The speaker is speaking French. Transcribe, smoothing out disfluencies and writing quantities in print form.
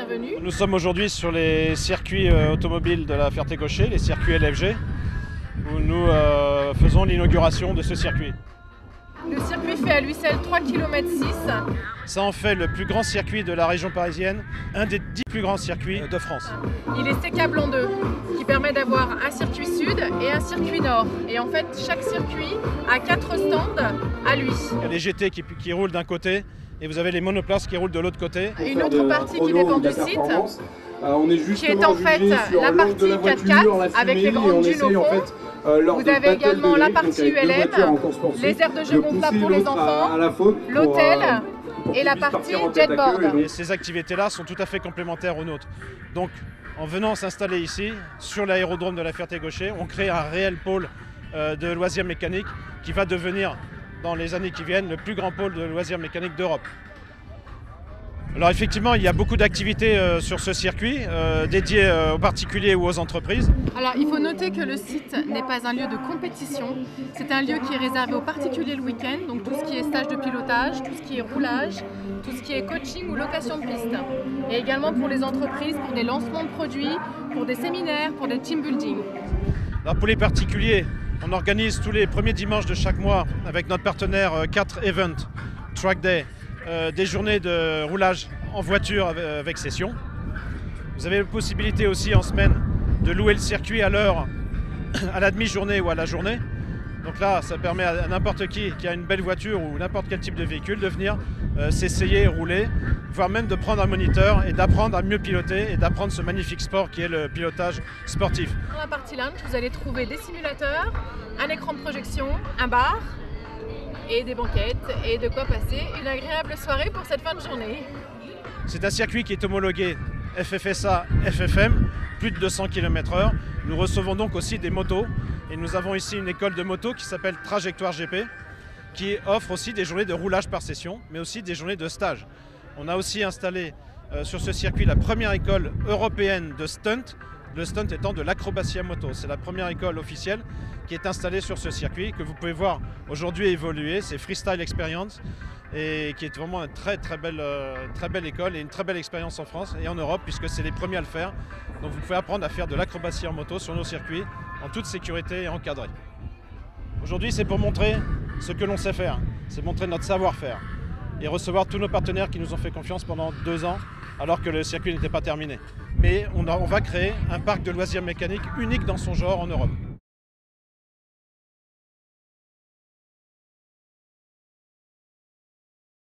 bienvenue. Nous sommes aujourd'hui sur les circuits automobiles de la Ferté-Gaucher, les circuits LFG, où nous faisons l'inauguration de ce circuit. Le circuit fait à lui seul 3,6 km. Ça en fait le plus grand circuit de la région parisienne, un des 10 plus grands circuits de France. Il est sécable en deux, qui permet d'avoir un circuit sud et un circuit nord. Et en fait, chaque circuit a 4 stands à lui. Il y a les GT qui roulent d'un côté et vous avez les monoplaces qui roulent de l'autre côté. Une autre partie qui dépend du site, qui est en fait la partie 4x4 avec les grandes dunes au fond. Vous avez également la partie ULM, les aires de jeux gonflables pour les enfants, l'hôtel et la partie jetboard. Et ces activités-là sont tout à fait complémentaires aux nôtres. Donc, en venant s'installer ici, sur l'aérodrome de la Ferté-Gaucher, on crée un réel pôle de loisirs mécaniques qui va devenir, dans les années qui viennent, le plus grand pôle de loisirs mécaniques d'Europe. Alors effectivement, il y a beaucoup d'activités sur ce circuit, dédiées aux particuliers ou aux entreprises. Alors il faut noter que le site n'est pas un lieu de compétition, c'est un lieu qui est réservé aux particuliers le week-end, donc tout ce qui est stage de pilotage, tout ce qui est roulage, tout ce qui est coaching ou location de piste. Et également pour les entreprises, pour des lancements de produits, pour des séminaires, pour des team building. Alors pour les particuliers, on organise tous les premiers dimanches de chaque mois avec notre partenaire 4 Event, Track Day, des journées de roulage en voiture avec session. Vous avez la possibilité aussi en semaine de louer le circuit à l'heure, à la demi-journée ou à la journée. Donc là, ça permet à n'importe qui a une belle voiture ou n'importe quel type de véhicule de venir s'essayer, rouler, voire même de prendre un moniteur et d'apprendre à mieux piloter et d'apprendre ce magnifique sport qui est le pilotage sportif. Dans la partie lounge, vous allez trouver des simulateurs, un écran de projection, un bar, et des banquettes et de quoi passer une agréable soirée pour cette fin de journée. C'est un circuit qui est homologué FFSA, FFM, plus de 200 km/h. Nous recevons donc aussi des motos et nous avons ici une école de moto qui s'appelle Trajectoire GP qui offre aussi des journées de roulage par session mais aussi des journées de stage. On a aussi installé sur ce circuit la première école européenne de stunt. Le stunt étant de l'acrobatie à moto. C'est la première école officielle qui est installée sur ce circuit que vous pouvez voir aujourd'hui évoluer. C'est Freestyle Experience et qui est vraiment une très belle école et une très belle expérience en France et en Europe puisque c'est les premiers à le faire. Donc vous pouvez apprendre à faire de l'acrobatie en moto sur nos circuits en toute sécurité et encadré. Aujourd'hui, c'est pour montrer ce que l'on sait faire. C'est montrer notre savoir-faire et recevoir tous nos partenaires qui nous ont fait confiance pendant 2 ans alors que le circuit n'était pas terminé. Mais on va créer un parc de loisirs mécaniques unique dans son genre en Europe.